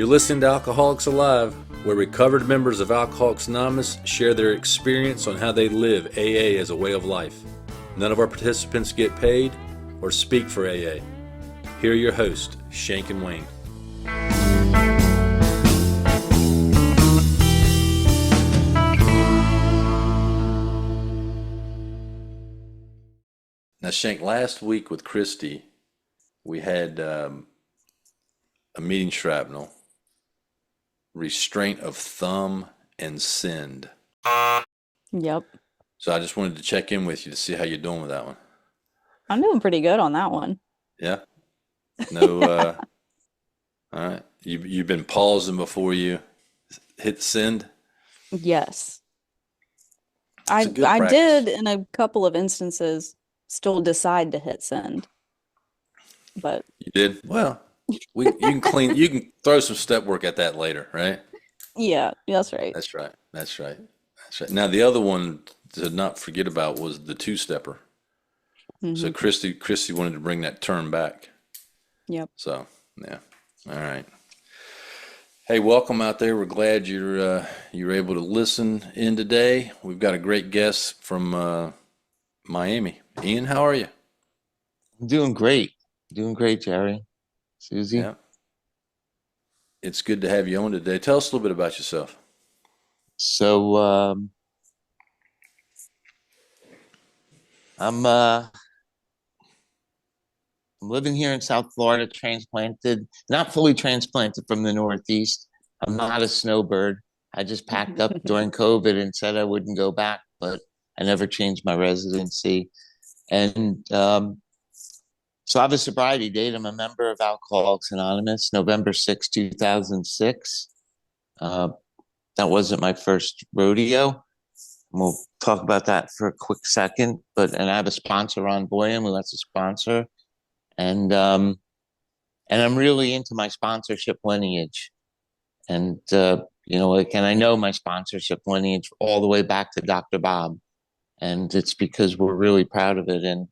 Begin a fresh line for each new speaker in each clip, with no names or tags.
You're listening to Alcoholics Alive, where recovered members of Alcoholics Anonymous share their experience on how they live AA as a way of life. None of our participants get paid or speak for AA. Here are your hosts, Shank and Wayne. Now, Shank, last week with Christy, we had a meeting shrapnel, restraint of thumb and send.
Yep.
So I just wanted to check in with you to see how you're doing with that one.
I'm doing pretty good on that one.
Yeah? No, all right. You've been pausing before you hit send?
Yes.
It's a good
I
practice.
did in a couple of instances still decide to hit send. But
You did? Well, you can throw some step work at that later, right?
yeah, that's right.
That's right. That's right. That's right. Now the other one to not forget about was the two-stepper. So
Hmm.
Christy wanted to bring that term back.
Yep.
So yeah. All right. Hey, welcome out there. We're glad you're able to listen in today. We've got a great guest from Miami. Ian, how are you?
Doing great. Doing great, Jerry. Susie.
Yeah. It's good to have you on today. Tell us a little bit about yourself.
So I'm living here in South Florida, transplanted, not fully transplanted from the Northeast. I'm not a snowbird. I just packed up during COVID and said I wouldn't go back, but I never changed my residency. And so I have a sobriety date. I'm a member of Alcoholics Anonymous, November 6, 2006. That wasn't my first rodeo. We'll talk about that for a quick second. And I have a sponsor, Ron Boyum, who that's a sponsor. And I'm really into my sponsorship lineage. And, and I know my sponsorship lineage all the way back to Dr. Bob. And it's because we're really proud of it. And,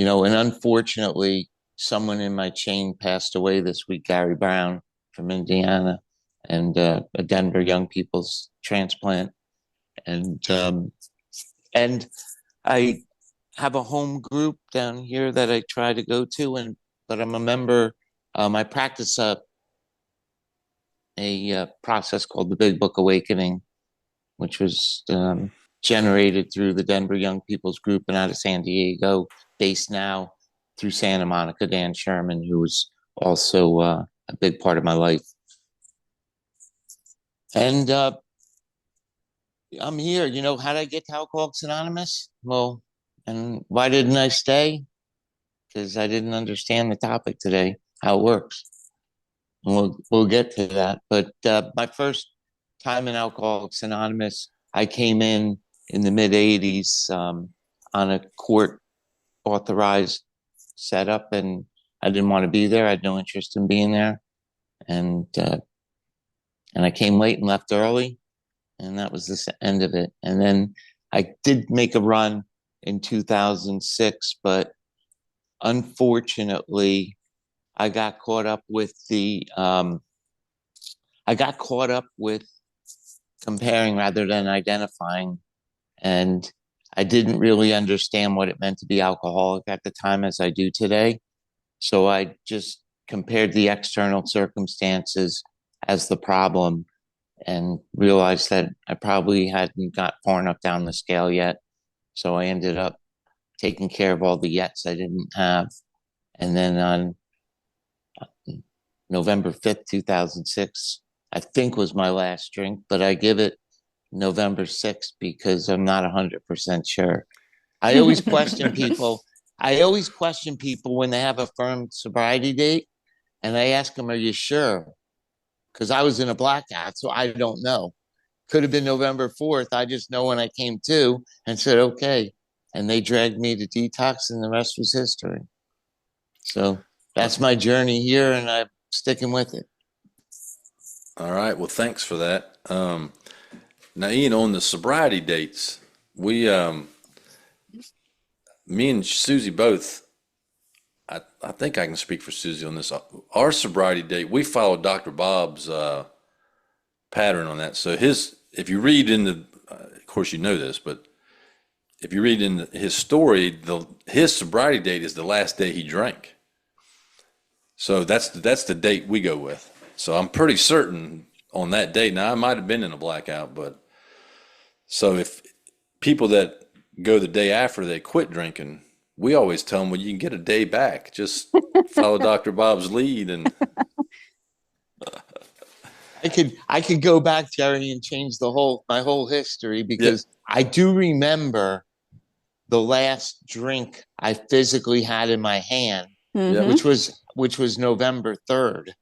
and unfortunately, someone in my chain passed away this week, Gary Brown from Indiana, and a Denver young people's transplant. And I have a home group down here that I try to go to, but I'm a member. I practice a process called the Big Book Awakening, which was generated through the Denver Young People's Group and out of San Diego, based now through Santa Monica, Dan Sherman, who was also a big part of my life. And I'm here. How did I get to Alcoholics Anonymous? Well, and why didn't I stay? Because I didn't understand the topic today, how it works. And we'll get to that. But my first time in Alcoholics Anonymous, I came in the mid 80s on a court authorized setup, and I didn't want to be there. I had no interest in being there, and I came late and left early, and that was the end of it. And then I did make a run in 2006, but unfortunately, I got caught up with comparing rather than identifying, and I didn't really understand what it meant to be alcoholic at the time as I do today. So I just compared the external circumstances as the problem and realized that I probably hadn't got far enough down the scale yet. So I ended up taking care of all the yets I didn't have. And then on November 5th, 2006, I think was my last drink, but I give it November 6th because I'm not 100% sure. I always question people. When they have a firm sobriety date, and I ask them, "Are you sure?" Because I was in a blackout, so I don't know. Could have been November 4th. I just know when I came to and said, "Okay," and they dragged me to detox, and the rest was history. So that's my journey here, and I'm sticking with it.
All right. Well, thanks for that. Now, Ian, on the sobriety dates, me and Susie both I think I can speak for Susie on this. Our sobriety date, we followed Dr. Bob's pattern on that. So if you read in of course you know this, but if you read in his story, his sobriety date is the last day he drank. So that's the date we go with. So I'm pretty certain on that date. Now I might have been in a blackout, but so if people that go the day after they quit drinking, we always tell them, well, you can get a day back. Just follow Dr. Bob's lead, and
I could go back, Jerry, and change my whole history, because I do remember the last drink I physically had in my hand,
Mhm.
which was November 3rd.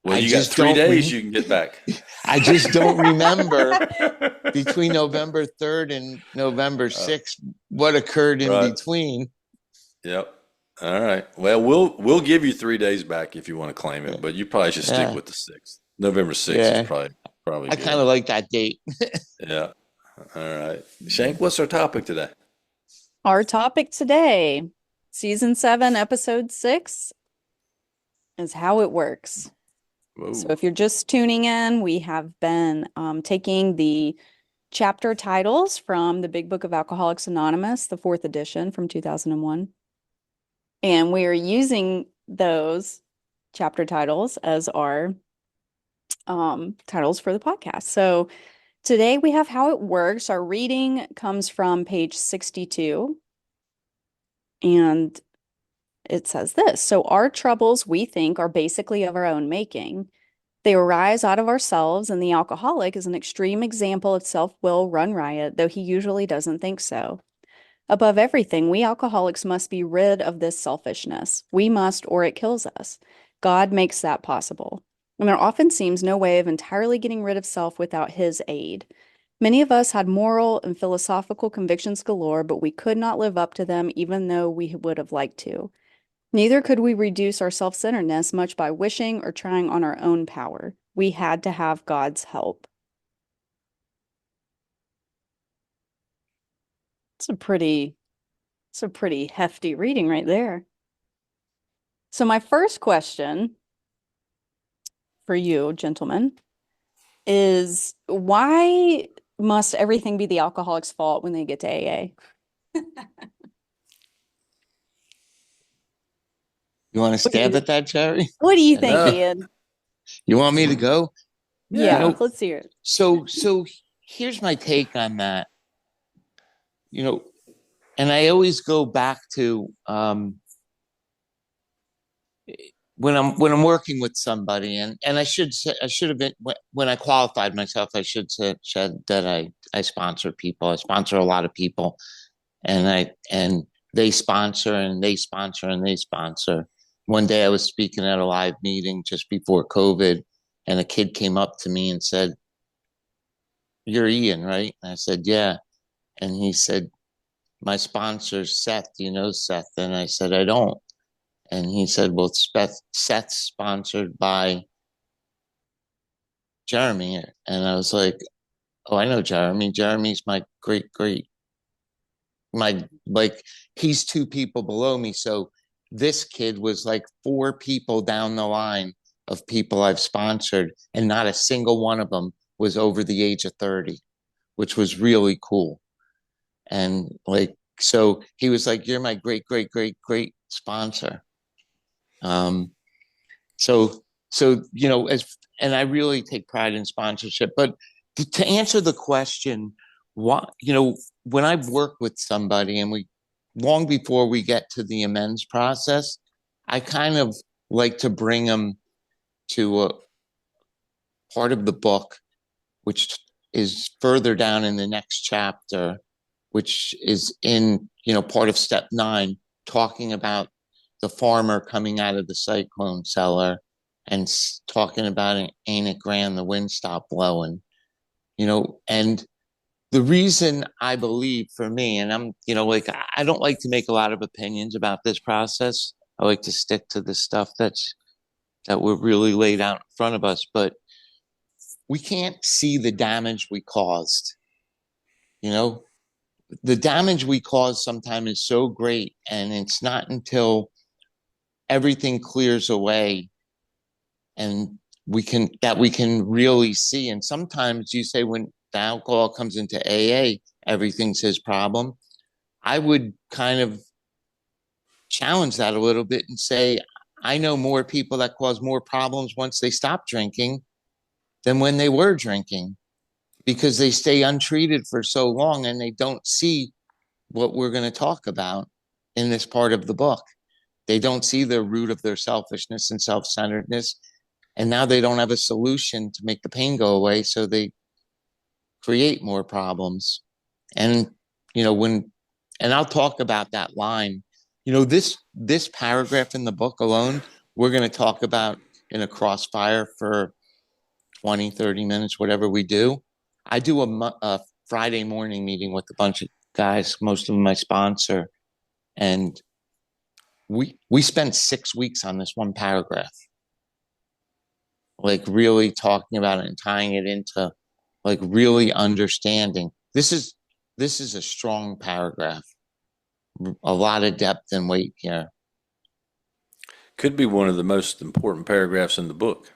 well, you got 3 days you can get back.
I just don't remember between November 3rd and November 6th what occurred in between.
Yep. All right. Well, we'll give you 3 days back if you want to claim it, but you probably should stick with the 6th. November 6th is probably
I
good.
kind of like that date.
Yeah. All right. Shank, what's our topic today?
Our topic today, season 7, episode 6, is how it works.
Whoa.
So if you're just tuning in, we have been taking the chapter titles from the Big Book of Alcoholics Anonymous, the 4th edition from 2001. And we are using those chapter titles as our titles for the podcast. So today we have how it works. Our reading comes from page 62. And it says this: so our troubles, we think, are basically of our own making. They arise out of ourselves, and the alcoholic is an extreme example of self-will run riot, though he usually doesn't think so. Above everything, we alcoholics must be rid of this selfishness. We must, or it kills us. God makes that possible. And there often seems no way of entirely getting rid of self without his aid. Many of us had moral and philosophical convictions galore, but we could not live up to them even though we would have liked to. Neither could we reduce our self-centeredness much by wishing or trying on our own power. We had to have God's help. It's a pretty hefty reading right there. So my first question for you, gentlemen, is why must everything be the alcoholic's fault when they get to AA?
You want to stab at that, Jerry?
What do you think,
No.
Ian?
You want me to go?
Yeah, let's hear it.
So here's my take on that. And I always go back to when I'm working with somebody, and I should have been, when I qualified myself, I should say that I sponsor people. I sponsor a lot of people, and they sponsor and they sponsor and they sponsor. One day I was speaking at a live meeting just before COVID, and a kid came up to me and said, "You're Ian, right?" And I said, "Yeah." And he said, "My sponsor's Seth. Do you know Seth?" And I said, "I don't." And he said, "Well, Seth's sponsored by Jeremy." And I was like, "Oh, I know Jeremy. Jeremy's my he's 2 people below me." So this kid was like 4 people down the line of people I've sponsored, and not a single one of them was over the age of 30, which was really cool. And so he was like, "You're my great sponsor." And I really take pride in sponsorship. But to answer the question, when I've worked with somebody and long before we get to the amends process, I kind of like to bring them to a part of the book, which is further down in the next chapter, which is in, part of step 9, talking about the farmer coming out of the cyclone cellar and talking about an "ain't it grand the wind stopped blowing," and the reason I believe, for me, and I'm, I don't like to make a lot of opinions about this process. I like to stick to the stuff that we're really laid out in front of us, but we can't see the damage we caused. The damage we caused sometimes is so great, and it's not until everything clears away and we can really see. And sometimes you say when the alcohol comes into AA, everything's his problem. I would kind of challenge that a little bit and say, I know more people that cause more problems once they stop drinking than when they were drinking, because they stay untreated for so long and they don't see what we're going to talk about in this part of the book. They don't see the root of their selfishness and self-centeredness. And now they don't have a solution to make the pain go away. So they create more problems. And, and I'll talk about that line, this paragraph in the book alone, we're going to talk about in a crossfire for 20, 30 minutes, whatever we do. I do a Friday morning meeting with a bunch of guys, most of them my sponsor. And we spent 6 weeks on this one paragraph, like really talking about it and tying it into like really understanding. This is a strong paragraph, a lot of depth and weight here.
Could be one of the most important paragraphs in the book.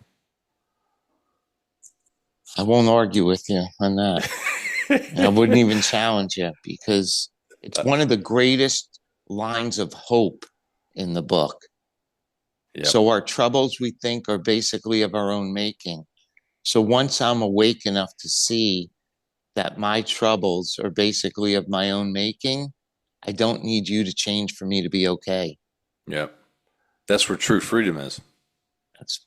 I won't argue with you on that. I wouldn't even challenge you, because it's one of the greatest lines of hope in the book. Yep. So our troubles, we think, are basically of our own making. So once I'm awake enough to see that my troubles are basically of my own making, I don't need you to change for me to be okay.
Yeah. That's where true freedom is.
That's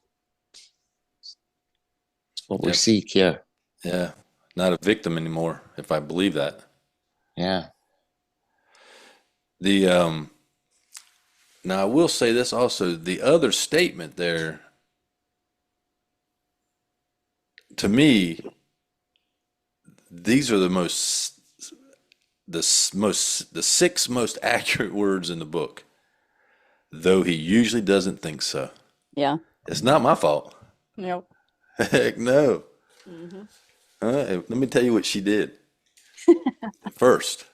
what we seek here.
Yeah. Not a victim anymore, if I believe that.
Yeah.
Now I will say this also, the other statement there, to me, these are the six most accurate words in the book, though he usually doesn't think so.
Yeah.
It's not my fault.
Nope.
Heck no.
Mm-hmm.
Let me tell you what she did first.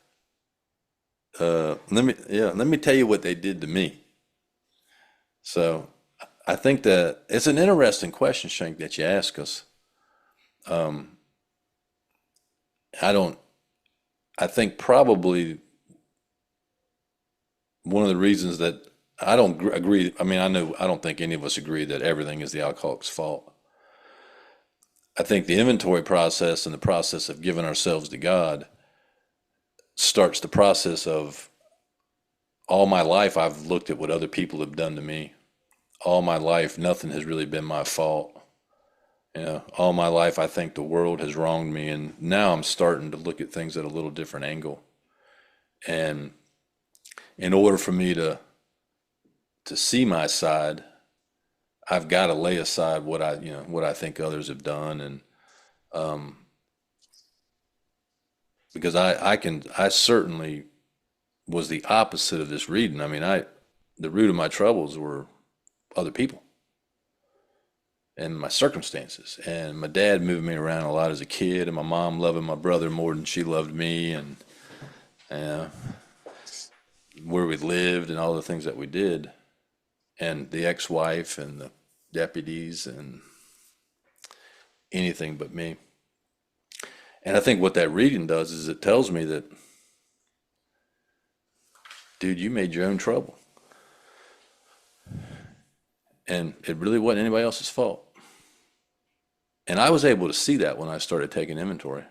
Let me tell you what they did to me. So I think that it's an interesting question, Shank, that you ask us. I think probably one of the reasons that I don't agree, I don't think any of us agree that everything is the alcoholic's fault. I think the inventory process and the process of giving ourselves to God starts the process of, all my life I've looked at what other people have done to me. All my life, nothing has really been my fault. All my life I think the world has wronged me, and now I'm starting to look at things at a little different angle. And in order for me to see my side, I've got to lay aside what I think others have done, and because I certainly was the opposite of this reading. The root of my troubles were other people and my circumstances, and my dad moved me around a lot as a kid, and my mom loving my brother more than she loved me, and where we lived and all the things that we did, and the ex-wife and the deputies and anything but me. And I think what that reading does is it tells me that, dude, you made your own trouble. And it really wasn't anybody else's fault. And I was able to see that when I started taking inventory.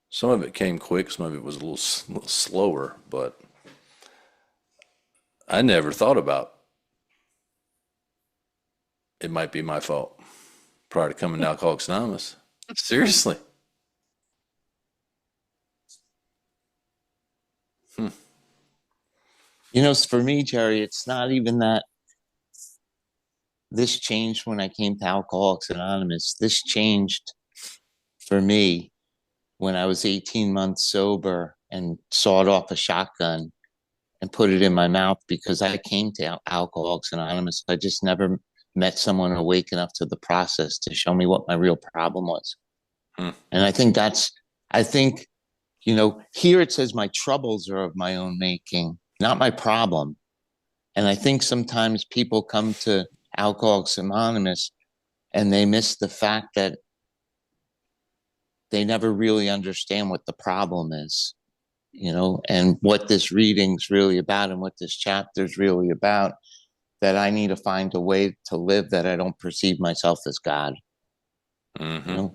Some of it came quick, some of it was a little slower, but I never thought about it might be my fault prior to coming to Alcoholics Anonymous. Seriously.
For me, Jerry, it's not even that this changed when I came to Alcoholics Anonymous. This changed for me when I was 18 months sober and sawed off a shotgun and put it in my mouth, because I came to Alcoholics Anonymous. I just never met someone awake enough to the process to show me what my real problem was. And I think here it says my troubles are of my own making, not my problem. And I think sometimes people come to Alcoholics Anonymous and they miss the fact that they never really understand what the problem is, and what this reading's really about and what this chapter's really about, that I need to find a way to live that I don't perceive myself as God.
Mm-hmm.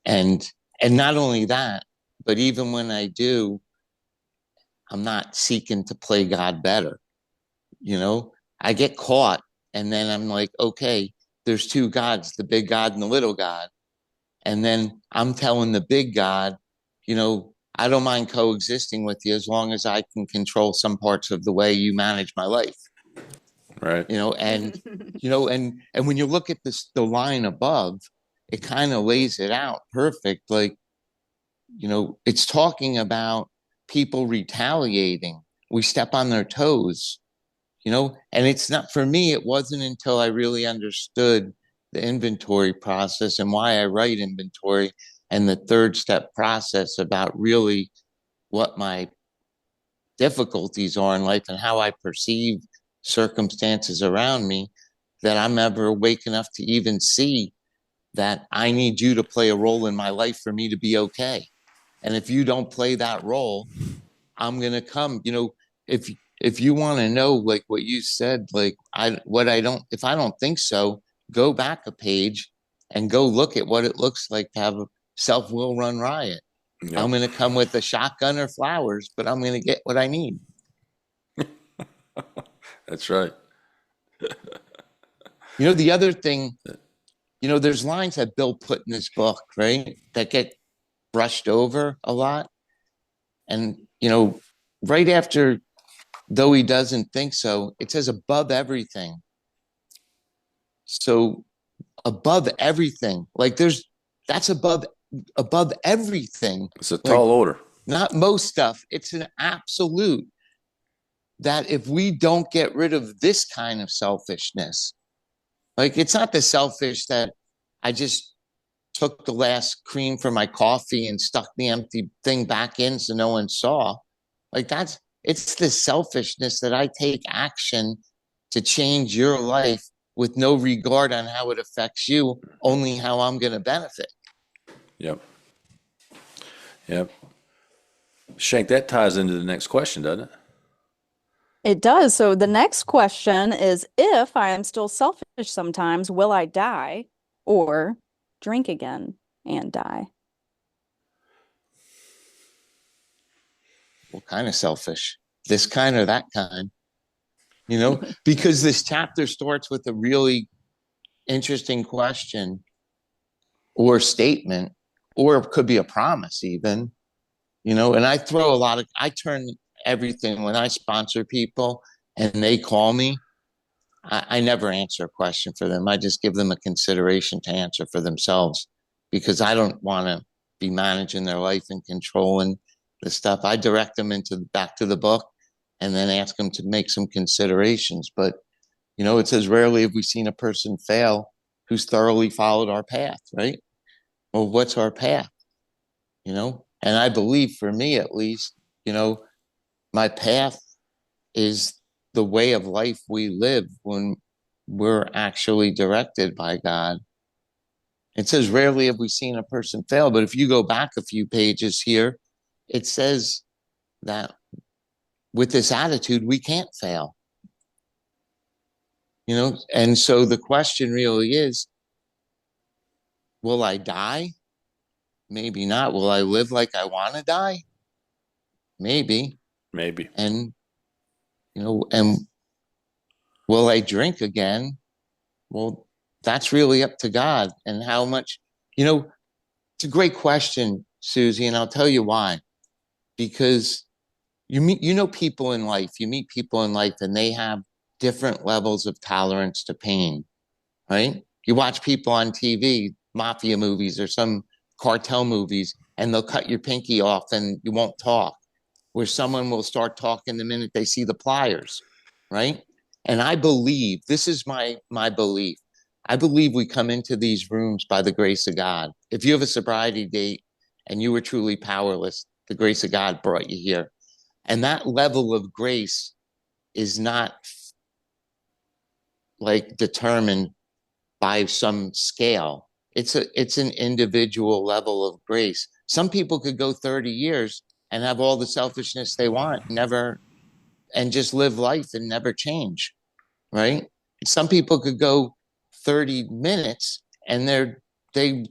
And not only that, but even when I do, I'm not seeking to play God better. I get caught and then I'm like, okay, there's two gods, the big God and the little God. And then I'm telling the big God, I don't mind coexisting with you as long as I can control some parts of the way you manage my life.
Right.
And when you look at the line above, it kind of lays it out perfect. Like, it's talking about people retaliating. We step on their toes, and it's not, for me, it wasn't until I really understood the inventory process and why I write inventory, and the third step process about really what my difficulties are in life and how I perceive circumstances around me, that I'm ever awake enough to even see that I need you to play a role in my life for me to be okay. And if you don't play that role, I'm going to come, if you want to know, like what you said, like if I don't think so, go back a page and go look at what it looks like to have a self-will run riot.
Yep.
I'm going to come with a shotgun or flowers, but I'm going to get what I need.
That's right.
The other thing, there's lines that Bill put in this book, right, that get brushed over a lot. And, right after, though he doesn't think so, it says above everything. So above everything, like that's above everything.
It's a tall order.
Not most stuff. It's an absolute that if we don't get rid of this kind of selfishness, like it's not the selfish that I just took the last cream for my coffee and stuck the empty thing back in so no one saw. Like it's the selfishness that I take action to change your life with no regard on how it affects you, only how I'm going to benefit.
Yep. Yep. Shank, that ties into the next question, doesn't it?
It does. So the next question is, if I am still selfish sometimes, will I die or drink again and die?
What kind of selfish? This kind or that kind? Because this chapter starts with a really interesting question or statement, or it could be a promise even, and I turn everything when I sponsor people and they call me, I never answer a question for them. I just give them a consideration to answer for themselves, because I don't want to be managing their life and controlling the stuff. I direct them back to the book and then ask them to make some considerations. But, it says rarely have we seen a person fail who's thoroughly followed our path, right? Well, what's our path? And I believe, for me at least, my path is the way of life we live when we're actually directed by God. It says rarely have we seen a person fail, but if you go back a few pages here, it says that with this attitude, we can't fail. And so the question really is, will I die? Maybe not. Will I live like I want to die? Maybe. And, and will I drink again? Well, that's really up to God and how much, it's a great question, Susie, and I'll tell you why. Because you meet people in life and they have different levels of tolerance to pain, right? You watch people on TV, mafia movies or some cartel movies, and they'll cut your pinky off and you won't talk, where someone will start talking the minute they see the pliers, right? And I believe, this is my belief, I believe we come into these rooms by the grace of God. If you have a sobriety date and you were truly powerless, the grace of God brought you here. And that level of grace is not like determined by some scale. It's an individual level of grace. Some people could go 30 years and have all the selfishness they want, never, and just live life and never change, right? Some people could go 30 minutes and they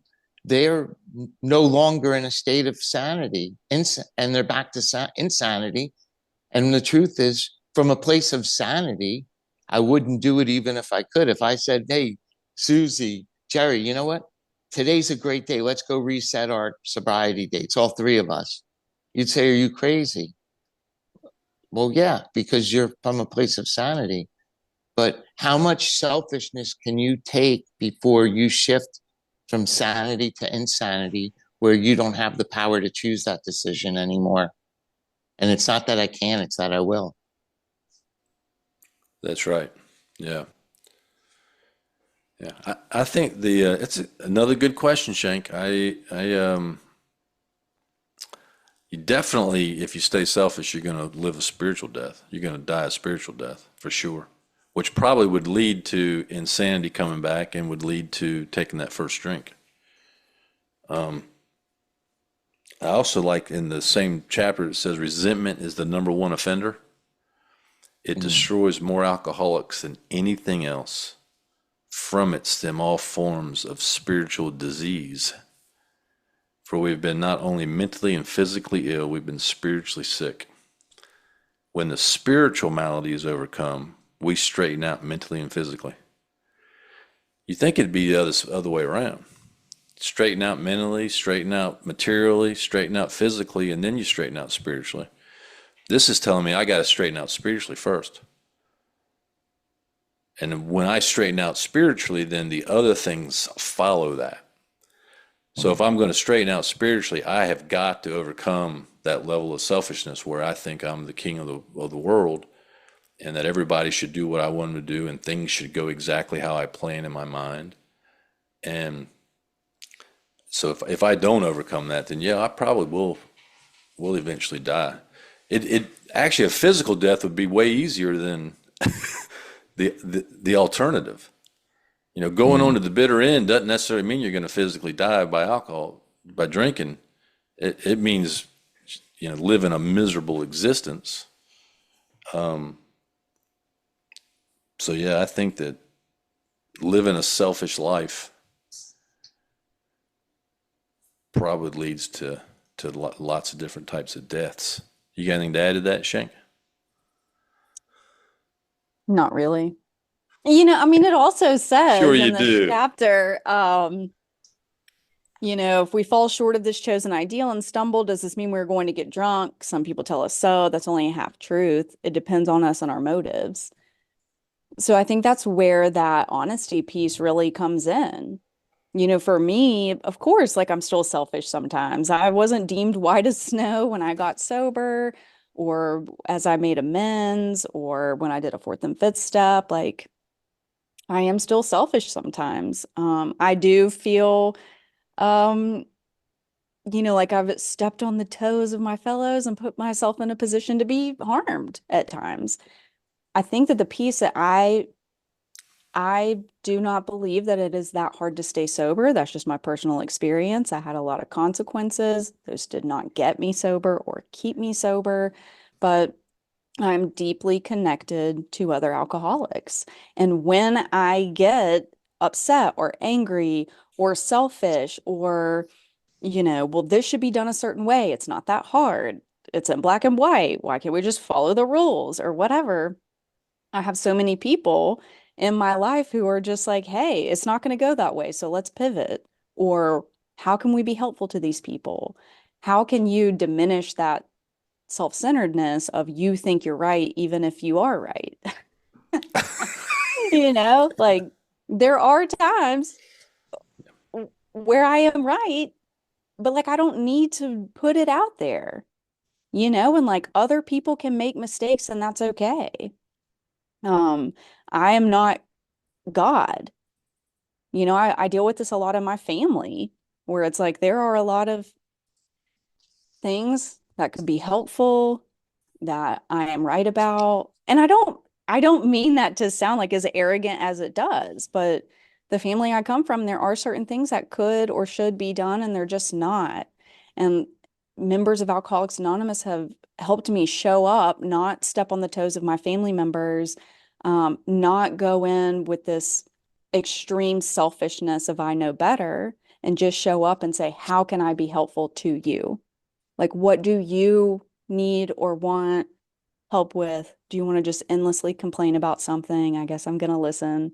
they're no longer in a state of sanity, and they're back to insanity. And the truth is, from a place of sanity, I wouldn't do it even if I could. If I said, "Hey, Susie, Jerry, you know what? Today's a great day. Let's go reset our sobriety dates, all three of us." You'd say, "Are you crazy?" Well, yeah, because you're from a place of sanity. But how much selfishness can you take before you shift from sanity to insanity, where you don't have the power to choose that decision anymore? And it's not that I can, it's that I will.
That's right. Yeah. Yeah. I think it's another good question, Shank. You definitely, if you stay selfish, you're going to live a spiritual death. You're going to die a spiritual death for sure, which probably would lead to insanity coming back and would lead to taking that first drink. I also like in the same chapter, it says resentment is the number one offender. It destroys more alcoholics than anything else. From it stem all forms of spiritual disease. For we've been not only mentally and physically ill, we've been spiritually sick. When the spiritual malady is overcome, we straighten out mentally and physically. You think it'd be the other way around. Straighten out mentally, straighten out materially, straighten out physically, and then you straighten out spiritually. This is telling me I got to straighten out spiritually first. And when I straighten out spiritually, then the other things follow that. So if I'm going to straighten out spiritually, I have got to overcome that level of selfishness where I think I'm the king of the world, and that everybody should do what I want them to do, and things should go exactly how I plan in my mind. And so if I don't overcome that, then yeah, I probably will eventually die. It actually, a physical death would be way easier than the alternative. You know, going on to the bitter end doesn't necessarily mean you're going to physically die by alcohol, by drinking. It means, you know, living a miserable existence. So yeah, I think that living a selfish life probably leads to lots of different types of deaths. You got anything to add to that, Shank?
Not really. You know, I mean, it also
Sure
says
you
in this
do.
chapter, you know, if we fall short of this chosen ideal and stumble, does this mean we're going to get drunk? Some people tell us so. That's only a half truth. It depends on us and our motives. So I think that's where that honesty piece really comes in. You know, for me, of course, like I'm still selfish sometimes. I wasn't deemed white as snow when I got sober, or as I made amends, or when I did a fourth and fifth step. Like I am still selfish sometimes. I do feel, um, you know, like I've stepped on the toes of my fellows and put myself in a position to be harmed at times. I think that the piece that I do not believe that it is that hard to stay sober. That's just my personal experience. I had a lot of consequences. Those did not get me sober or keep me sober, but I'm deeply connected to other alcoholics. And when I get upset or angry or selfish or, you know, well, this should be done a certain way. It's not that hard. It's in black and white. Why can't we just follow the rules or whatever? I have so many people in my life who are just like, hey, it's not going to go that way. So let's pivot. Or how can we be helpful to these people? How can you diminish that self-centeredness of you think you're right, even if you are right? You know, like there are times where I am right, but like I don't need to put it out there, you know, and like other people can make mistakes and that's okay. Um, I am not God. You know, I deal with this a lot in my family where it's like there are a lot of things that could be helpful that I am right about. And I don't I don't mean that to sound like as arrogant as it does, but the family I come from, there are certain things that could or should be done, and they're just not. And members of Alcoholics Anonymous have helped me show up, not step on the toes of my family members, not go in with this extreme selfishness of I know better, and just show up and say, how can I be helpful to you? Like, what do you need or want help with? Do you want to just endlessly complain about something? I guess I'm gonna listen.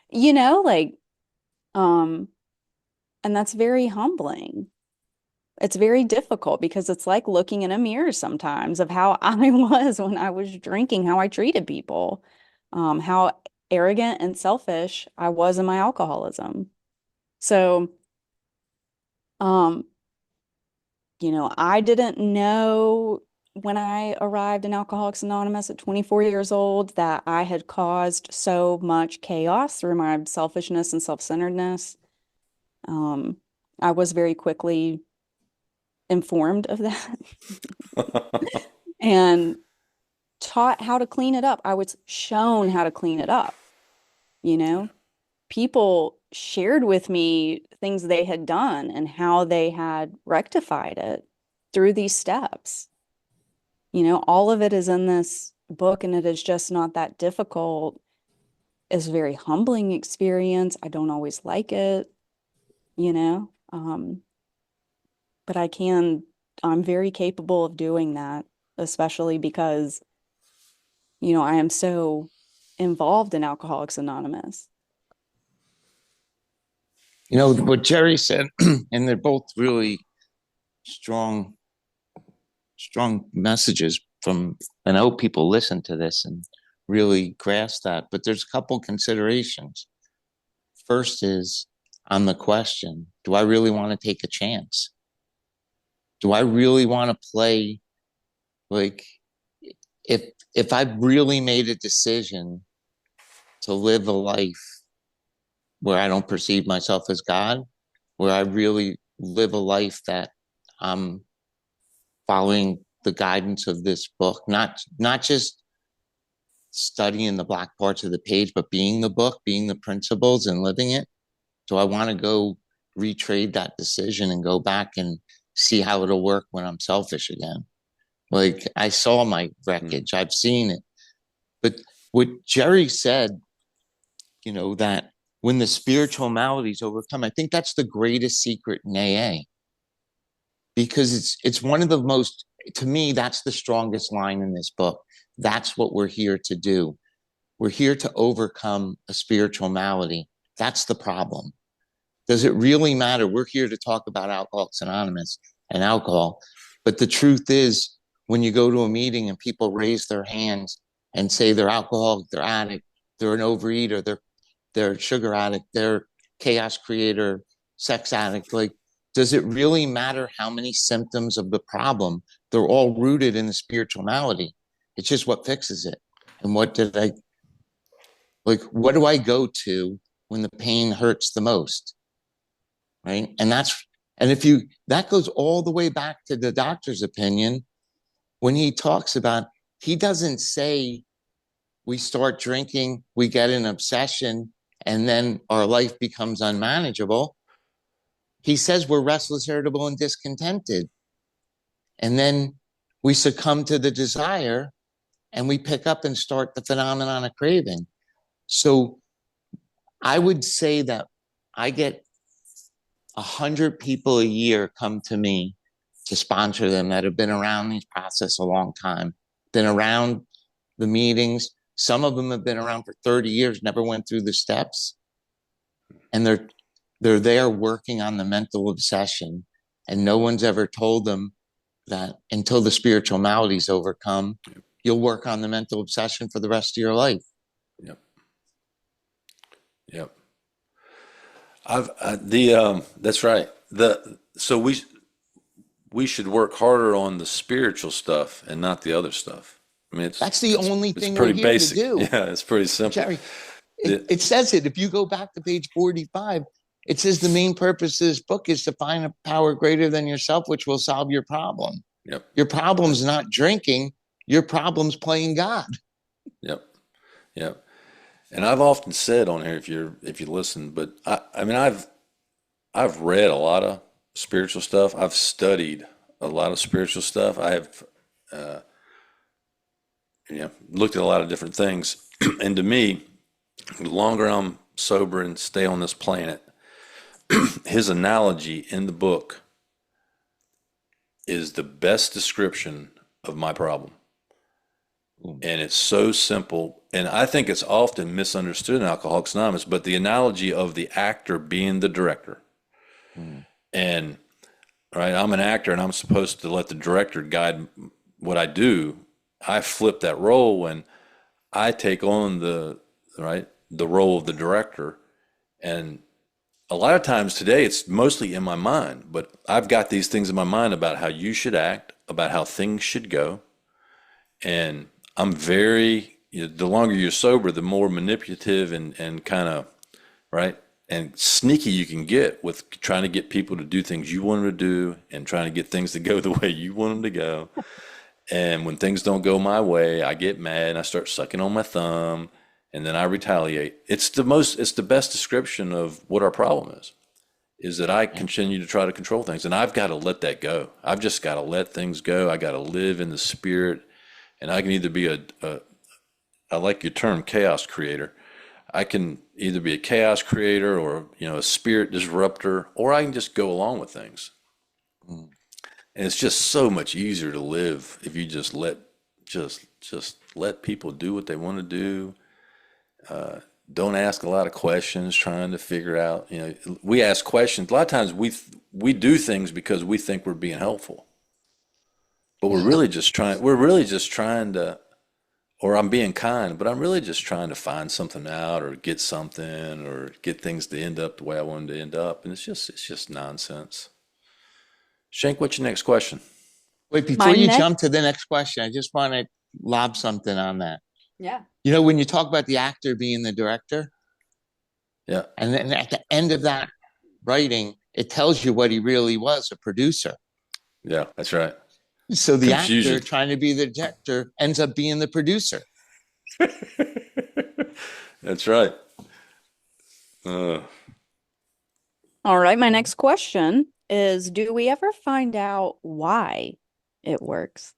You know, like, um, and that's very humbling. It's very difficult because it's like looking in a mirror sometimes of how I was when I was drinking, how I treated people, how arrogant and selfish I was in my alcoholism. So, um, I didn't know when I arrived in Alcoholics Anonymous at 24 years old that I had caused so much chaos through my selfishness and self-centeredness. Um, I was very quickly informed of that and taught how to clean it up. I was shown how to clean it up, you know? People shared with me things they had done and how they had rectified it through these steps. All of it is in this book, and it is just not that difficult. It's a very humbling experience. I don't always like it, you know, but I'm very capable of doing that, especially because, I am so involved in Alcoholics Anonymous.
What Jerry said, and they're both really strong, strong messages from, and I hope people listen to this and really grasp that. But there's a couple considerations. First is on the question, do I really want to take a chance? Do I really want to play, like, if I've really made a decision to live a life where I don't perceive myself as God, where I really live a life that I'm following the guidance of this book, not just studying the black parts of the page, but being the book, being the principles and living it. Do I want to go retrade that decision and go back and see how it'll work when I'm selfish again? Like, I saw my wreckage, I've seen it. But what Jerry said, that when the spiritual maladies overcome, I think that's the greatest secret in AA. Because it's one of the most, to me, that's the strongest line in this book. That's what we're here to do. We're here to overcome a spiritual malady. That's the problem. Does it really matter? We're here to talk about Alcoholics Anonymous and alcohol. But the truth is, when you go to a meeting and people raise their hands and say they're alcoholic, they're addict, they're an overeater, they're a sugar addict, they're chaos creator, sex addict, like, does it really matter how many symptoms of the problem? They're all rooted in the spiritual malady. It's just what fixes it. And what do I go to when the pain hurts the most? Right. And that goes all the way back to the doctor's opinion when he talks about, he doesn't say we start drinking, we get an obsession, and then our life becomes unmanageable. He says we're restless, irritable, and discontented. And then we succumb to the desire and we pick up and start the phenomenon of craving. So I would say that I get 100 people a year come to me to sponsor them that have been around these process a long time, been around the meetings. Some of them have been around for 30 years, never went through the steps. And they're there working on the mental obsession. And no one's ever told them that until the spiritual maladies overcome, you'll work on the mental obsession for the rest of your life.
Yep. That's right. So we should work harder on the spiritual stuff and not the other stuff. I mean,
that's the only thing
pretty
we're here
basic.
to do.
Yeah, it's pretty simple.
Jerry, it says it. If you go back to page 45, it says the main purpose of this book is to find a power greater than yourself, which will solve your problem.
Yep.
Your problem's not drinking. Your problem's playing God.
Yep. Yeah. And I've often said on here, if you listen, but I mean, I've read a lot of spiritual stuff. I've studied a lot of spiritual stuff. I have, looked at a lot of different things. And to me, the longer I'm sober and stay on this planet, his analogy in the book is the best description of my problem. And it's so simple. And I think it's often misunderstood in Alcoholics Anonymous, but the analogy of the actor being the director. And right, I'm an actor and I'm supposed to let the director guide what I do. I flip that role when I take on the role of the director. And a lot of times today it's mostly in my mind, but I've got these things in my mind about how you should act, about how things should go. And I'm very, the longer you're sober, the more manipulative and kind of, right, and sneaky you can get with trying to get people to do things you want them to do and trying to get things to go the way you want them to go. And when things don't go my way, I get mad and I start sucking on my thumb and then I retaliate. It's the best description of what our problem is that I continue to try to control things. And I've got to let that go. I've just got to let things go. I got to live in the spirit. And I can either be I like your term, chaos creator. I can either be a chaos creator or, a spirit disruptor, or I can just go along with things. And it's just so much easier to live if you just let people do what they want to do. Don't ask a lot of questions trying to figure out, we ask questions. A lot of times we do things because we think we're being helpful. But we're really just trying to, or I'm being kind, but I'm really just trying to find something out or get something or get things to end up the way I want them to end up. And it's just nonsense. Shank, what's your next question?
Wait, before you jump to the next question, I just want to lob something on that.
Yeah.
When you talk about the actor being the director,
yeah,
and then at the end of that writing, it tells you what he really was, a producer.
Yeah, that's right.
So the
Confusion.
actor trying to be the director ends up being the producer.
That's right.
All right. My next question is, do we ever find out why it works?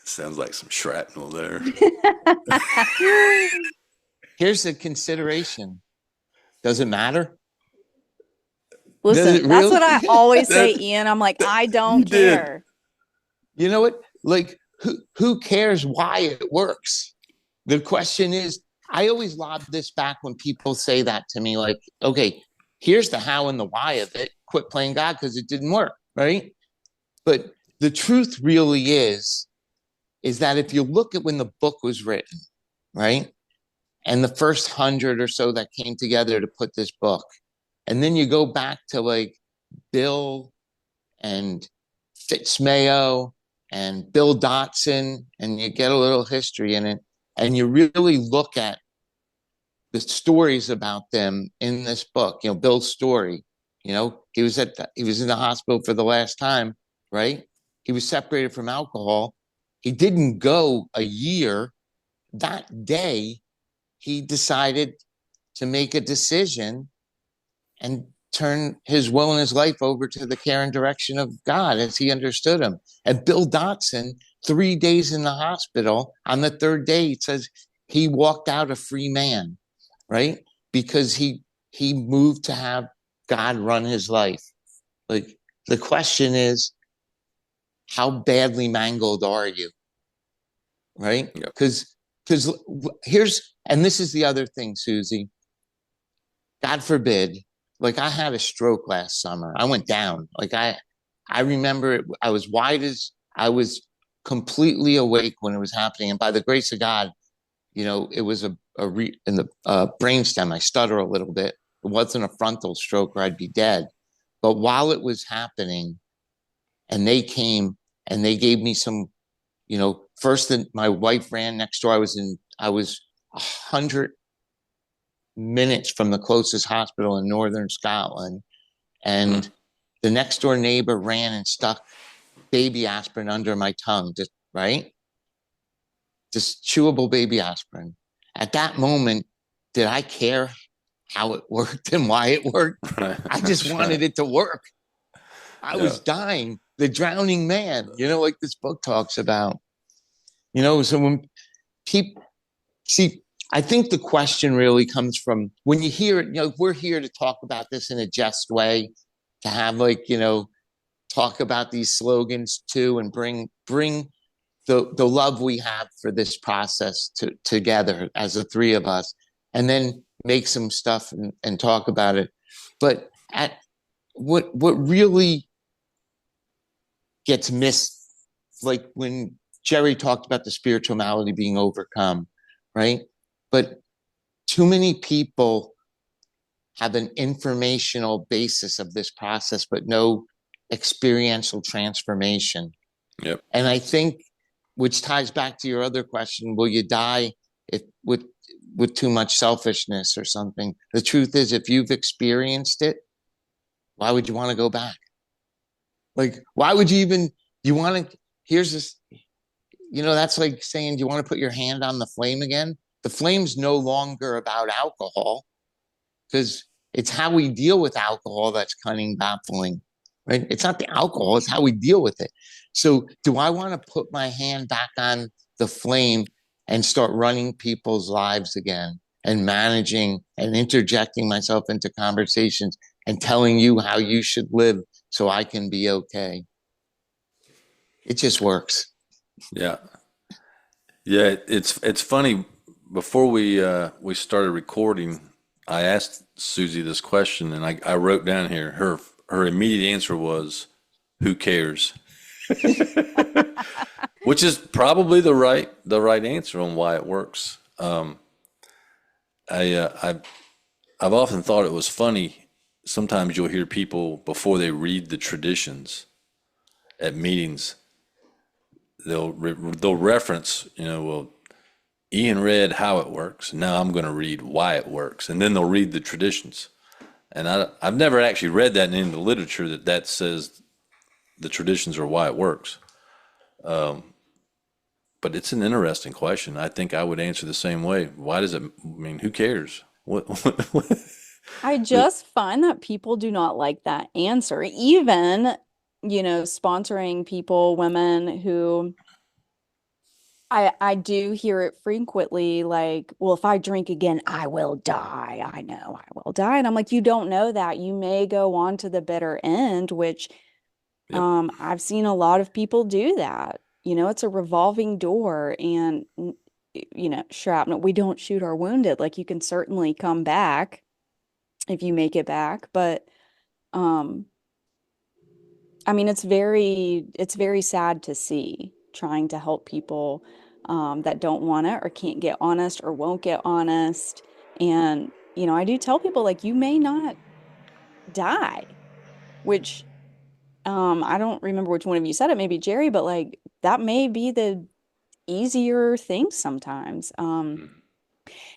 Sounds like some shrapnel there.
Here's the consideration. Does it matter?
Listen, that's what I always say, Ian. I'm like, I don't care.
You know what? Like, who cares why it works? The question is, I always lob this back when people say that to me, like, okay, here's the how and the why of it. Quit playing God because it didn't work, right? But the truth really is that if you look at when the book was written, right? And the first 100 or so that came together to put this book, and then you go back to like Bill and Fitzmayo and Bill Dotson, and you get a little history in it, and you really look at the stories about them in this book. Bill's story. He was in the hospital for the last time, right? He was separated from alcohol. He didn't go a year. That day, he decided to make a decision and turn his will and his life over to the care and direction of God as he understood him. And Bill Dotson, 3 days in the hospital, on the third day, it says he walked out a free man, right? Because he moved to have God run his life. Like, the question is, how badly mangled are you? Right? Because and this is the other thing, Susie. God forbid, like, I had a stroke last summer. I went down. Like, I remember it. I was completely awake when it was happening. And by the grace of God, it was in the brainstem. I stutter a little bit. It wasn't a frontal stroke or I'd be dead. But while it was happening, and they came and they gave me some, first my wife ran next door. I was 100 minutes from the closest hospital in northern Scotland. And the next door neighbor ran and stuck baby aspirin under my tongue, just right? Just chewable baby aspirin. At that moment, did I care how it worked and why it worked?
Right.
I just wanted it to work. I was dying, the drowning man, like this book talks about. So when people see, I think the question really comes from when you hear it, we're here to talk about this in a jest way, to have talk about these slogans too, and bring the love we have for this process together as the three of us, and then make some stuff and talk about it. But what really gets missed, like when Jerry talked about the spiritual malady being overcome, right? But too many people have an informational basis of this process, but no experiential transformation.
Yep.
And I think, which ties back to your other question, will you die with too much selfishness or something? The truth is, if you've experienced it, why would you want to go back? Like, why would you want to, here's this, that's like saying, do you want to put your hand on the flame again? The flame's no longer about alcohol, because it's how we deal with alcohol that's cunning, baffling, right? It's not the alcohol, it's how we deal with it. So do I want to put my hand back on the flame and start running people's lives again and managing and interjecting myself into conversations and telling you how you should live so I can be okay? It just works.
Yeah. Yeah. It's funny. Before we started recording, I asked Susie this question, and I wrote down here, her immediate answer was, "Who cares?" Which is probably the right answer on why it works. I've often thought it was funny. Sometimes you'll hear people, before they read the traditions at meetings, they'll reference, well, Ian read how it works. Now I'm going to read why it works, and then they'll read the traditions. And I've never actually read that in any of the literature that says the traditions are why it works. But it's an interesting question. I think I would answer the same way. Why does it? I mean, who cares? What?
I just find that people do not like that answer. Even, sponsoring people, women who I do hear it frequently, like, well, if I drink again, I will die. I know I will die. And I'm like, you don't know that. You may go on to the bitter end, which
Yep.
I've seen a lot of people do that. It's a revolving door, and shrapnel, we don't shoot our wounded. Like, you can certainly come back if you make it back, but I mean, it's very sad to see, trying to help people that don't want it or can't get honest or won't get honest. And I do tell people, like, you may not die, which I don't remember which one of you said it, maybe Jerry, but like, that may be the easier thing sometimes. And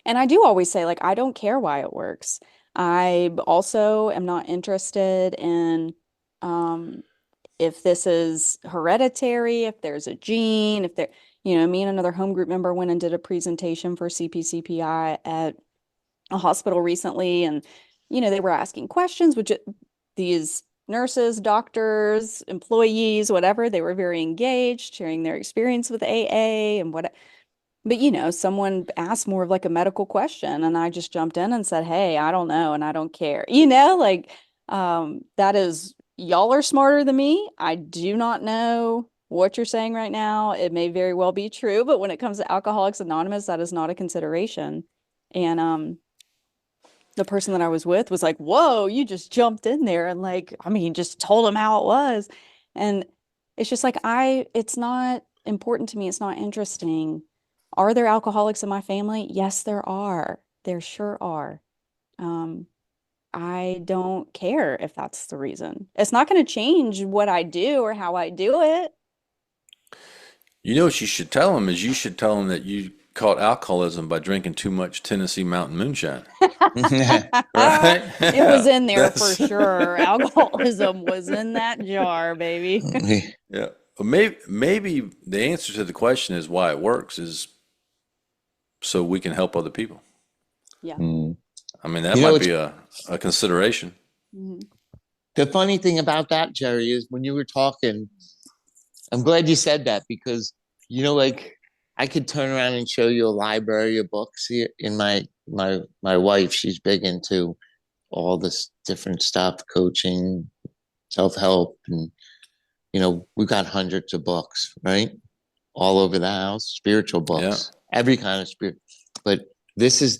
I do always say, like, I don't care why it works. I also am not interested in if this is hereditary, if there's a gene, if there, me and another home group member went and did a presentation for CPCPI at a hospital recently, and they were asking questions, which these nurses, doctors, employees, whatever, they were very engaged, sharing their experience with AA and what. But someone asked more of like a medical question, and I just jumped in and said, "Hey, I don't know, and I don't care." Like, that is, y'all are smarter than me. I do not know what you're saying right now. It may very well be true, but when it comes to Alcoholics Anonymous, that is not a consideration. And the person that I was with was like, "Whoa, you just jumped in there and, like, I mean, just told them how it was." And it's just like, it's not important to me. It's not interesting. Are there alcoholics in my family? Yes, there are. There sure are. I don't care if that's the reason. It's not going to change what I do or how I do it.
What you should tell them is, you should tell them that you caught alcoholism by drinking too much Tennessee Mountain Moonshine. Right?
It was in there for
That's
sure. Alcoholism was in that jar, baby.
yeah. maybe the answer to the question is why it works is so we can help other people.
Yeah.
I mean, that
You know,
might be a consideration.
Mhm.
The funny thing about that, Jerry, is when you were talking, I'm glad you said that because, like I could turn around and show you a library of books here in my wife, she's big into all this different stuff, coaching, self-help, and we've got hundreds of books, right? All over the house, spiritual books, every kind of spirit. But this is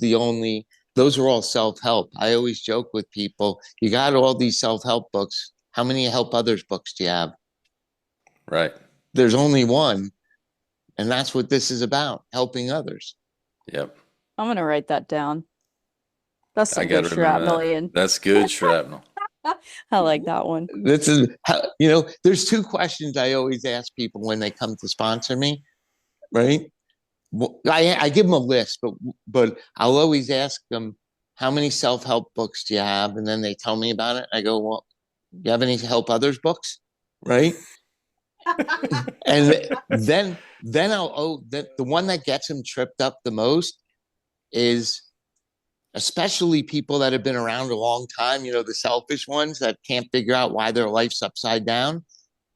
those are all self-help. I always joke with people, you got all these self-help books. How many help others books do you have?
Right.
There's only one. And that's what this is about, helping others.
Yep.
I'm going to write that down. That's
I
some
got
good
to remember
shrapnel,
that.
Ian.
That's good shrapnel.
I like that one.
This is how, there's two questions I always ask people when they come to sponsor me, right? Well, I give them a list, but I'll always ask them, how many self-help books do you have? And then they tell me about it. I go, well, you have any help others books? Right? And then the one that gets them tripped up the most is especially people that have been around a long time, the selfish ones that can't figure out why their life's upside down.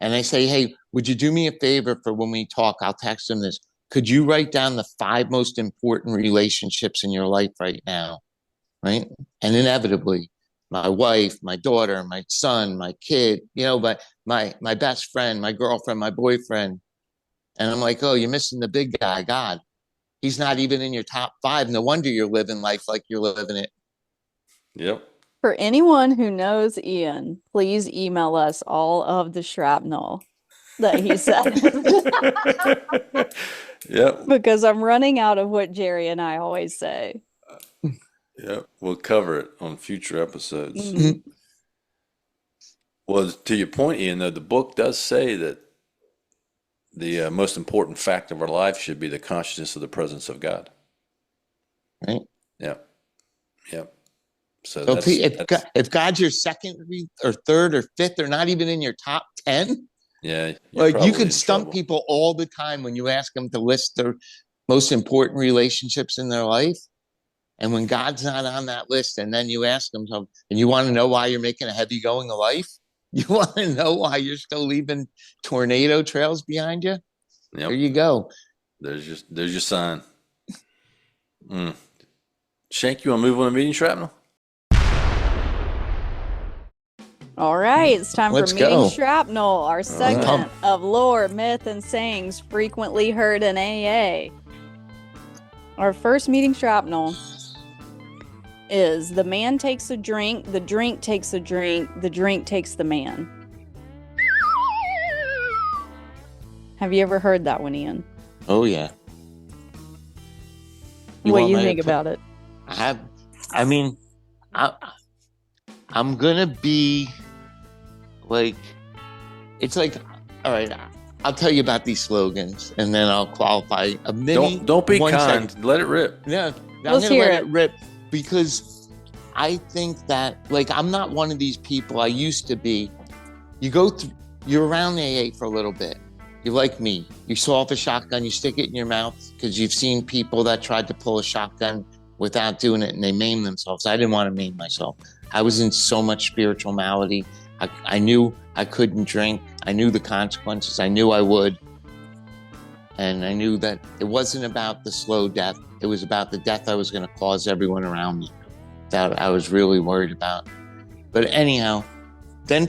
And I say, hey, would you do me a favor for when we talk? I'll text them this. Could you write down the 5 most important relationships in your life right now? Right. And inevitably, my wife, my daughter, my son, my kid, but my best friend, my girlfriend, my boyfriend. And I'm like, oh, you're missing the big guy, God. He's not even in your top 5. No wonder you're living life like you're living it.
Yep.
For anyone who knows Ian, please email us all of the shrapnel that he said.
Yep.
Because I'm running out of what Jerry and I always say.
Yep. We'll cover it on future episodes.
Mhm.
Well, to your point, Ian, though, the book does say that the most important fact of our life should be the consciousness of the presence of God.
Right.
Yep. Yep. So
So
that's,
if God's your second or third or fifth or not even in your top 10,
yeah,
like
probably
you could
in
stump
trouble.
people all the time when you ask them to list their most important relationships in their life. And when God's not on that list, and then you ask them, and you want to know why you're making a heavy going of life, you want to know why you're still leaving tornado trails behind you.
Yep.
There you go.
There's your sign. Shank, you want to move on to meeting shrapnel?
All right, it's time
Let's
for Meeting
go.
Shrapnel, our segment
Pump.
of lore, myth, and sayings frequently heard in AA. Our first Meeting Shrapnel is the man takes a drink, the drink takes a drink, the drink takes the man. Have you ever heard that one, Ian?
Oh, yeah.
What do you
want me
think
to put-
about it?
I'm gonna be like, it's like, all right, I'll tell you about these slogans and then I'll qualify a mini.
Don't be
1
kind.
second.
Let it rip.
Yeah, I'm
Let's
gonna
hear
let
it.
it rip because I think that, like, I'm not one of these people. I used to be. You're around AA for a little bit. You're like me. You saw off a shotgun, you stick it in your mouth because you've seen people that tried to pull a shotgun without doing it and they maim themselves. I didn't want to maim myself. I was in so much spiritual malady. I knew I couldn't drink. I knew the consequences. I knew I would. And I knew that it wasn't about the slow death. It was about the death I was going to cause everyone around me that I was really worried about. But anyhow, then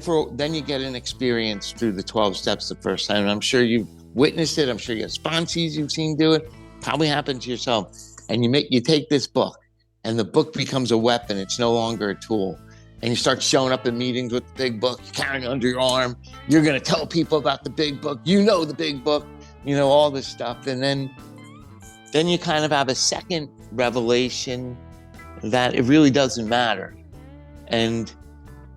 you get an experience through the 12 steps the first time. And I'm sure you've witnessed it. I'm sure you have sponsees you've seen do it. Probably happened to yourself. And you take this book and the book becomes a weapon. It's no longer a tool. And you start showing up in meetings with the big book, you're carrying it under your arm. You're going to tell people about the big book. The big book, all this stuff. And then you kind of have a second revelation that it really doesn't matter. And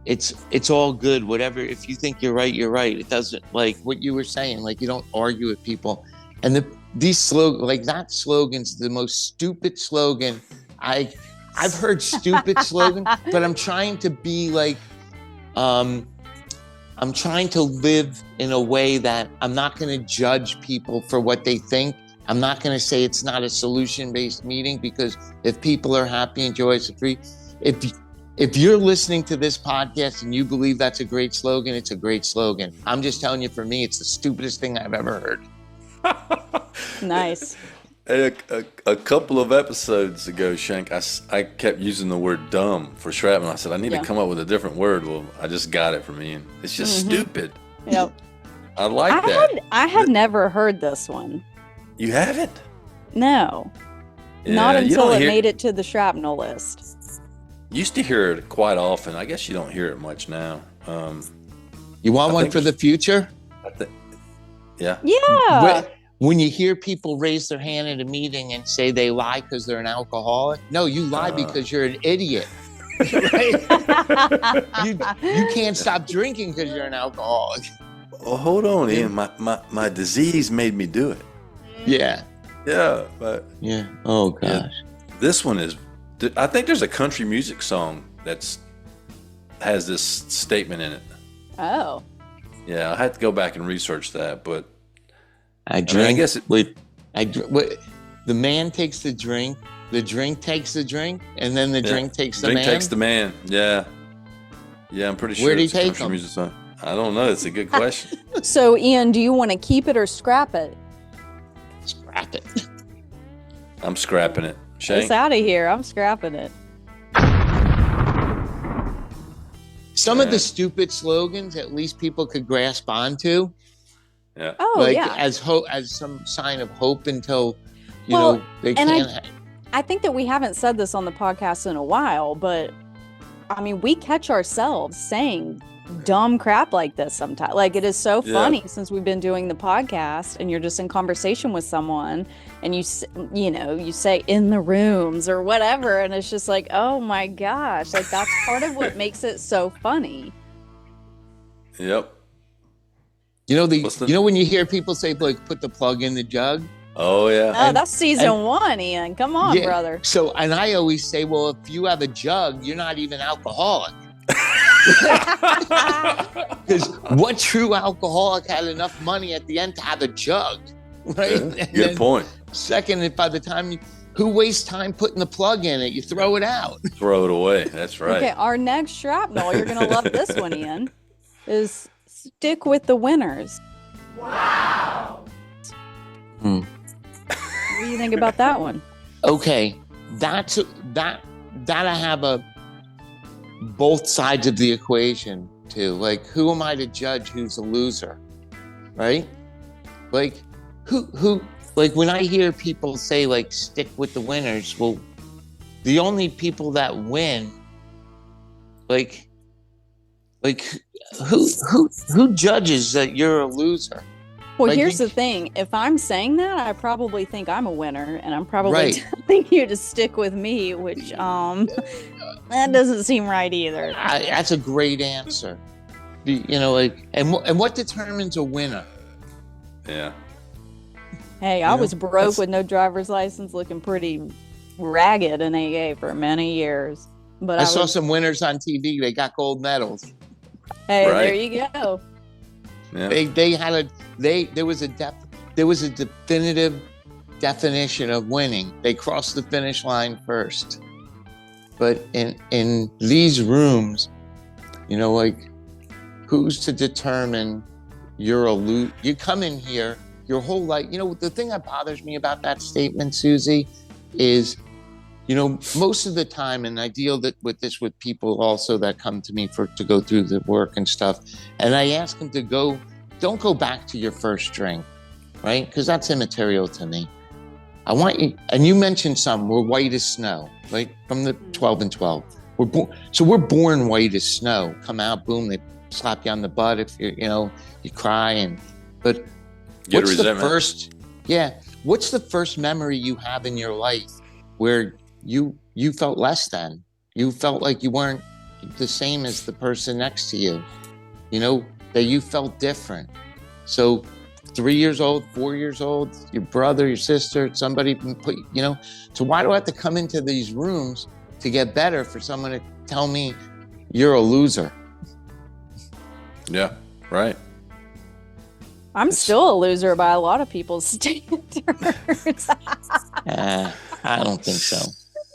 it's all good. Whatever, if you think you're right, you're right. It doesn't, like what you were saying, like you don't argue with people. And these slogans, like that slogan's the most stupid slogan. I've heard stupid slogan, but I'm trying to be like, I'm trying to live in a way that I'm not going to judge people for what they think. I'm not going to say it's not a solution-based meeting, because if people are happy and joyous and free, if you're listening to this podcast and you believe that's a great slogan, it's a great slogan. I'm just telling you, for me, it's the stupidest thing I've ever heard.
Nice.
A couple of episodes ago, Shank, I kept using the word dumb for shrapnel. I said, I need to come up with a different word. Well, I just got it from Ian. It's just stupid.
Yep.
I like that.
I had never heard this one.
You haven't?
No.
Yeah,
Not
you
until
don't
it
hear-
made it to the shrapnel list.
Used to hear it quite often. I guess you don't hear it much now.
You want
I
one
think
for the future?
Yeah.
Yeah.
When you hear people raise their hand at a meeting and say they lie because they're an alcoholic, no, you lie because you're an idiot. Right? You can't stop drinking because you're an alcoholic.
Well, hold on, Ian. My disease made me do it.
Yeah.
Yeah, but
Yeah. Oh gosh.
Yeah. This one is. I think there's a country music song has this statement in it.
Oh.
Yeah, I had to go back and research that, but
I drink.
I guess
the man takes the drink takes the drink, and then the drink takes the
drink
man.
takes the man. Yeah, yeah. I'm pretty sure.
Where'd he
it's a
take
country
him?
music song. I don't know. It's a good question.
So, Ian, do you want to keep it or scrap it?
Scrap it.
I'm scrapping it. Shane.
It's out of here. I'm scrapping it.
Some of the stupid slogans, at least people could grasp onto,
Yeah.
Oh,
like
yeah.
as some sign of hope until
Well,
they
and
can't.
I think that we haven't said this on the podcast in a while, but I mean, we catch ourselves saying dumb crap like this sometimes. Like, it is so funny since we've been doing the podcast, and you're just in conversation with someone and you say in the rooms or whatever, and it's just like, oh my gosh, like that's part of what makes it so funny.
Yep.
When you hear people say, like, put the plug in the jug.
Oh yeah.
Oh, that's season 1, Ian. Come on, brother.
So, and I always say, well, if you have a jug, you're not even alcoholic. Because what true alcoholic had enough money at the end to have a jug, right?
Yeah, good point.
Second, if by the time who wastes time putting the plug in it? You throw it out.
Throw it away. That's right.
Okay, our next shrapnel, you're gonna love this one, Ian, is stick with the winners. Wow. What do you think about that one?
Okay, that I have both sides of the equation too. Like, who am I to judge who's a loser, right? Like, who like when I hear people say, like, stick with the winners, well, the only people that win, like who judges that you're a loser?
Well,
Like,
here's
you-
the thing. If I'm saying that, I probably think I'm a winner, and I'm probably
Right.
telling you to stick with me, which that doesn't seem right either.
That's a great answer. And what determines a winner?
Yeah.
Hey, I was broke with no driver's license, looking pretty ragged in AA for many years. But
I saw some winners on TV. They got gold medals.
Hey,
Right.
there you go.
Yeah.
There was a definitive definition of winning. They crossed the finish line first. But in these rooms, like, who's to determine you're a loser? You come in here your whole life. The thing that bothers me about that statement, Susie, is, most of the time, and I deal with this with people also that come to me to go through the work and stuff, and I ask them don't go back to your first drink, right? Because that's immaterial to me. I want you, and you mentioned we're white as snow, right? From the 12 and 12. We're born white as snow. Come out, boom, they slap you on the butt if you cry, but
Get
what's the
resentment.
what's the first memory you have in your life where you felt less than? You felt like you weren't the same as the person next to you, that you felt different. So 3 years old, 4 years old, your brother, your sister, somebody put, so why do I have to come into these rooms to get better for someone to tell me you're a loser?
Yeah. Right.
I'm
It's-
still a loser by a lot of people's standards.
I don't think so.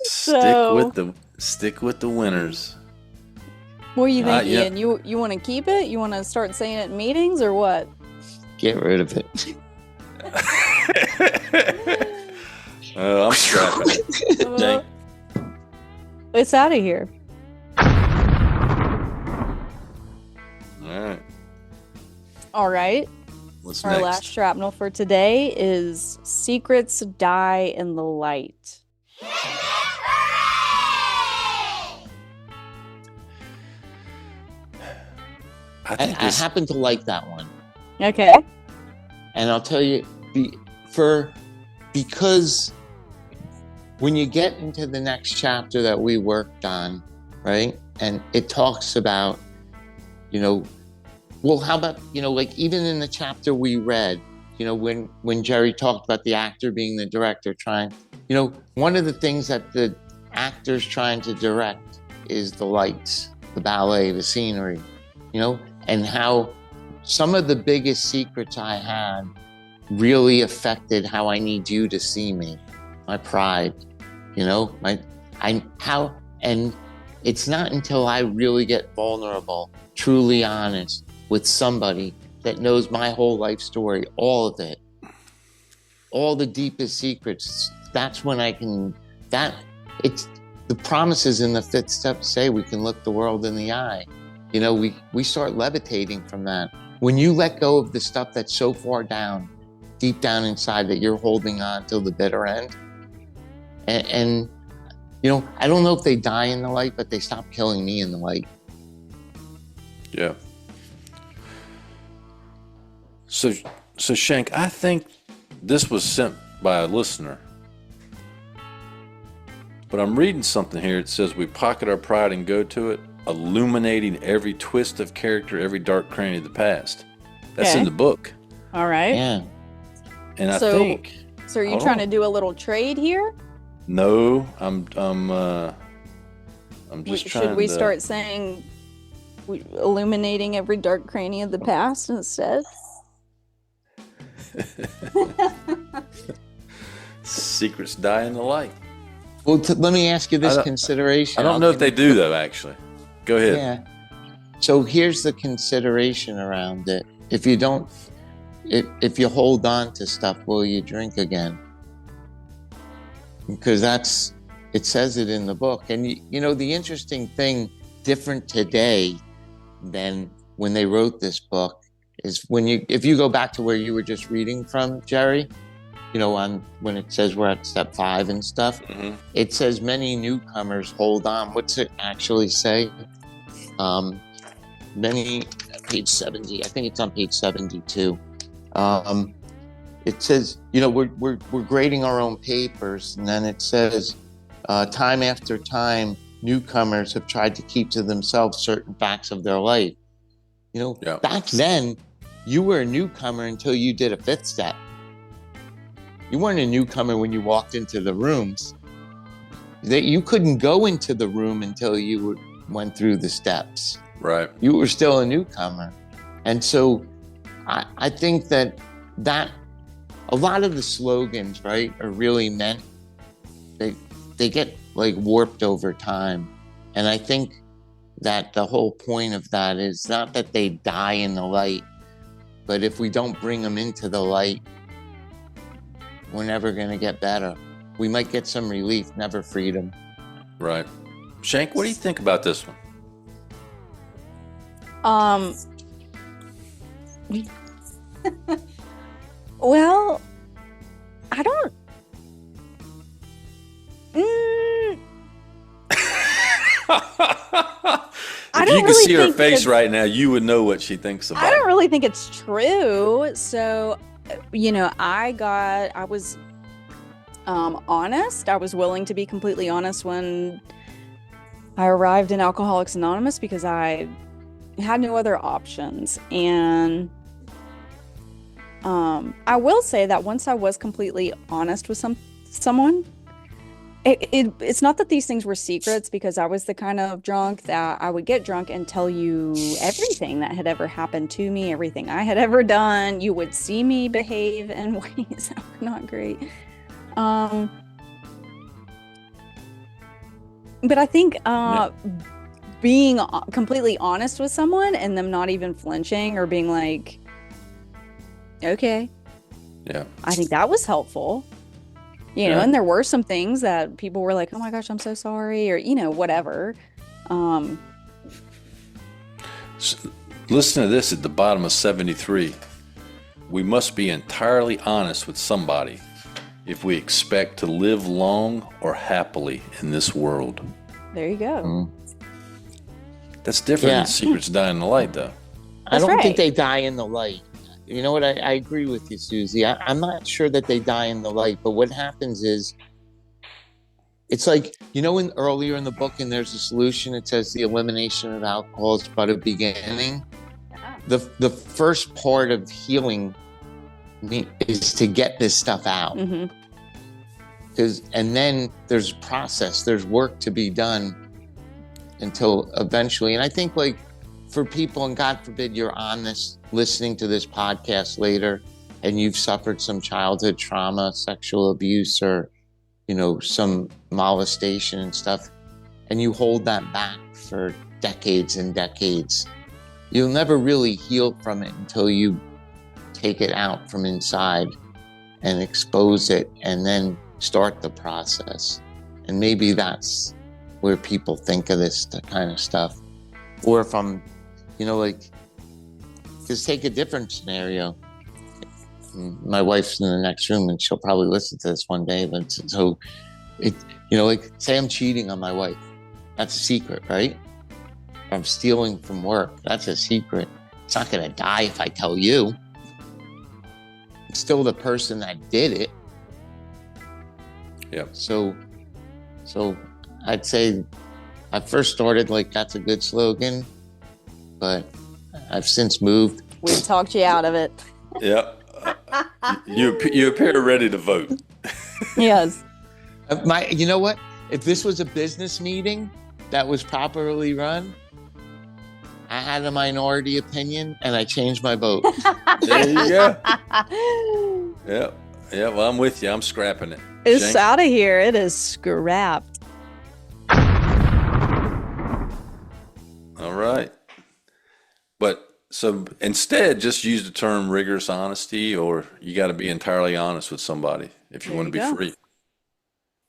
Stick with the winners.
What do you think,
Yeah.
Ian? You want to keep it? You want to start saying it in meetings or what?
Get rid of it.
I'm scrapping it. Dang.
It's out of here.
All right.
All right.
What's
Our
next?
last shrapnel for today is Secrets Die in the Light.
I
I,
think
I
this.
happen to like that one.
Okay.
And I'll tell you, because when you get into the next chapter that we worked on, right, and it talks about, well, how about, like even in the chapter we read, when Jerry talked about the actor being the director trying, one of the things that the actor's trying to direct is the lights, the ballet, the scenery, and how some of the biggest secrets I had really affected how I need you to see me, my pride, and it's not until I really get vulnerable, truly honest with somebody that knows my whole life story, all of it, all the deepest secrets, that's when it's the promises in the fifth step say we can look the world in the eye. We start levitating from that. When you let go of the stuff that's so far down, deep down inside that you're holding on till the bitter end, and I don't know if they die in the light, but they stop killing me in the light.
Yeah. So Shank, I think this was sent by a listener. But I'm reading something here. It says we pocket our pride and go to it, illuminating every twist of character, every dark cranny of the past. That's in
Okay.
the book.
All right.
Yeah.
And
So-
I think
So are you
Hold
trying
on.
to do a little trade here?
no, I'm just trying
Should we
to
start saying illuminating every dark cranny of the past instead?
secrets die in the light.
Well, let me ask you
I
this
don't-
consideration.
I don't know if they do though, actually. Go ahead.
Yeah. So here's the consideration around it. If you hold on to stuff, will you drink again? Because it says it in the book. And the interesting thing, different today than when they wrote this book, is if you go back to where you were just reading from, Jerry, when it says we're at step 5 and stuff,
Mhm.
it says many newcomers hold on. What's it actually say? Page 70. I think it's on page 72. It says, we're grading our own papers, and then it says, time after time, newcomers have tried to keep to themselves certain facts of their life.
Yeah.
Back then, you were a newcomer until you did a fifth step. You weren't a newcomer when you walked into the rooms. You couldn't go into the room until you went through the steps.
Right.
You were still a newcomer. And so I think that a lot of the slogans, right, are really meant, they get like warped over time. And I think that the whole point of that is not that they die in the light, but if we don't bring them into the light, we're never going to get better. We might get some relief, never freedom.
Right. Shank, what do you think about this one?
Well, I don't.
If
don't
you could
really
see her
think
face
it's-
right now, you would know what she thinks about
I don't
it.
really think it's true. So, I was honest. I was willing to be completely honest when I arrived in Alcoholics Anonymous because I had no other options. And I will say that once I was completely honest with someone, It's not that these things were secrets, because I was the kind of drunk that I would get drunk and tell you everything that had ever happened to me, everything I had ever done. You would see me behave in ways that were not great. But I think being completely honest with someone and them not even flinching or being like, okay,
Yeah.
I think that was helpful. You know,
Yeah.
and there were some things that people were like, oh my gosh, I'm so sorry, or, you know, whatever.
Listen to this at the bottom of 73. We must be entirely honest with somebody if we expect to live long or happily in this world.
There you go.
That's different
Yeah.
than secrets die in the light, though.
I
That's
don't
right.
think they die in the light. You know what? I agree with you, Susie. I'm not sure that they die in the light, but what happens is, it's like, you know, earlier in the book, and there's a solution, it says the elimination of alcohol is but a beginning. The first part of healing is to get this stuff out.
Mm-hmm.
And then there's a process, there's work to be done until eventually. And I think, like, for people, and God forbid you're on this, listening to this podcast later, and you've suffered some childhood trauma, sexual abuse, or, you know, some molestation and stuff, and you hold that back for decades and decades, you'll never really heal from it until you take it out from inside and expose it and then start the process. And maybe that's where people think of this kind of stuff. Or if I'm, you know, like, just take a different scenario. My wife's in the next room and she'll probably listen to this one day. But so, you know, like, say I'm cheating on my wife. That's a secret, right? If I'm stealing from work, that's a secret. It's not going to die if I tell you. It's still the person that did it.
Yep.
So I'd say I first started like, that's a good slogan, but I've since moved.
We talked you out of it.
Yep. You appear ready to vote.
Yes.
You know what? If this was a business meeting that was properly run, I had a minority opinion and I changed my vote.
There you go. Yep. Yeah, well, I'm with you. I'm scrapping it.
It's
Shank?
out of here. It is scrapped.
All right. But so instead, just use the term rigorous honesty, or you got to be entirely honest with somebody if you
There
want to
you
be
go.
free.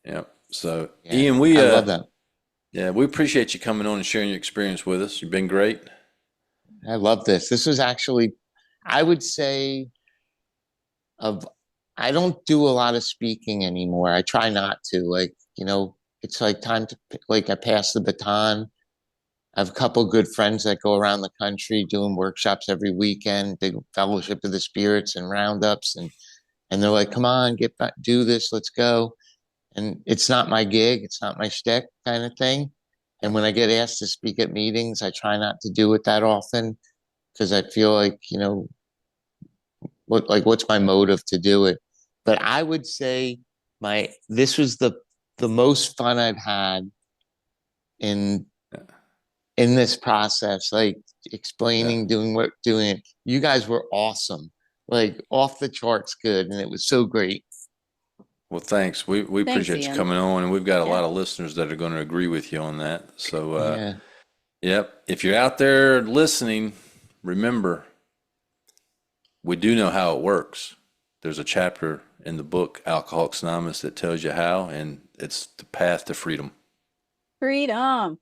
Yeah. So,
Yeah,
Ian,
I love that.
yeah, we appreciate you coming on and sharing your experience with us. You've been great.
I love this. This was actually, I would say, I don't do a lot of speaking anymore. I try not to. Like, you know, it's like time to, like, I pass the baton. I have a couple good friends that go around the country doing workshops every weekend, big Fellowship of the Spirits and roundups, and they're like, "Come on, get back, do this, let's go." And it's not my gig, it's not my shtick, kind of thing. And when I get asked to speak at meetings, I try not to do it that often, because I feel like, you know, what's my motive to do it? But I would say this was the most fun I've had in this process, like explaining, doing it. You guys were awesome, like off the charts good, and it was so great.
Well, thanks. We
Thanks,
appreciate you
Ian.
coming on, and we've got a
Yeah.
lot of listeners that are going to agree with you on that. So,
Yeah.
yep. If you're out there listening, remember, we do know how it works. There's a chapter in the book, Alcoholics Anonymous, that tells you how, and it's the path to freedom.
Freedom.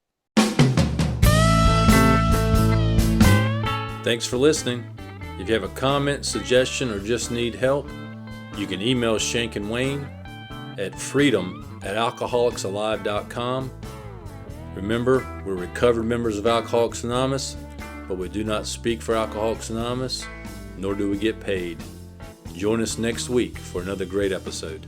Thanks for listening. If you have a comment, suggestion, or just need help, you can email Shank and Wayne at freedom@alcoholicsalive.com. Remember, we're recovered members of Alcoholics Anonymous, but we do not speak for Alcoholics Anonymous, nor do we get paid. Join us next week for another great episode.